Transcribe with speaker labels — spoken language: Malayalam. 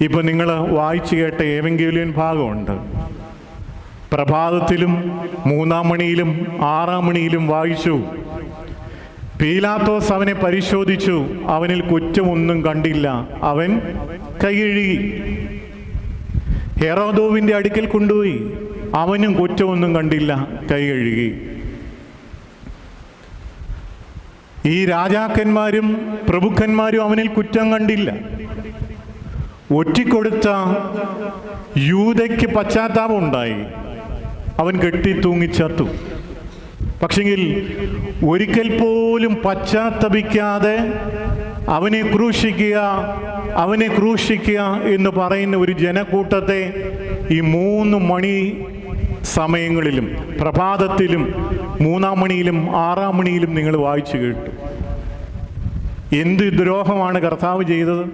Speaker 1: ഇപ്പം നിങ്ങൾ വായിച്ചു കേട്ട ഏവെങ്കിലും ഭാഗമുണ്ട്. പ്രഭാതത്തിലും 3-ാം മണിയിലും 6-ാം മണിയിലും വായിച്ചു. പീലാത്തോസ് അവനെ പരിശോധിച്ചു, അവനിൽ കുറ്റമൊന്നും കണ്ടില്ല, അവൻ കൈകഴുകി. ഹെരോദോവിൻ്റെ അടുക്കൽ കൊണ്ടുപോയി, അവനും കുറ്റമൊന്നും കണ്ടില്ല, കൈകഴുകി. ഈ രാജാക്കന്മാരും പ്രഭുക്കന്മാരും അവനിൽ കുറ്റം കണ്ടില്ല. ഒറ്റിക്കൊടുത്ത യൂദയ്ക്ക് പശ്ചാത്താപമുണ്ടായി, അവൻ കെട്ടി തൂങ്ങിച്ചത്തു. പക്ഷെങ്കിൽ ഒരിക്കൽ പോലും പശ്ചാത്തപിക്കാതെ അവനെ ക്രൂശിക്കുക എന്ന് പറയുന്ന ഒരു ജനക്കൂട്ടത്തെ ഈ 3 മണി സമയങ്ങളിലും, പ്രഭാതത്തിലും 3-ാം മണിയിലും 6-ാം മണിയിലും നിങ്ങൾ വായിച്ചു കേട്ടു. എന്ത് ദ്രോഹമാണ് കർത്താവ് ചെയ്തത്?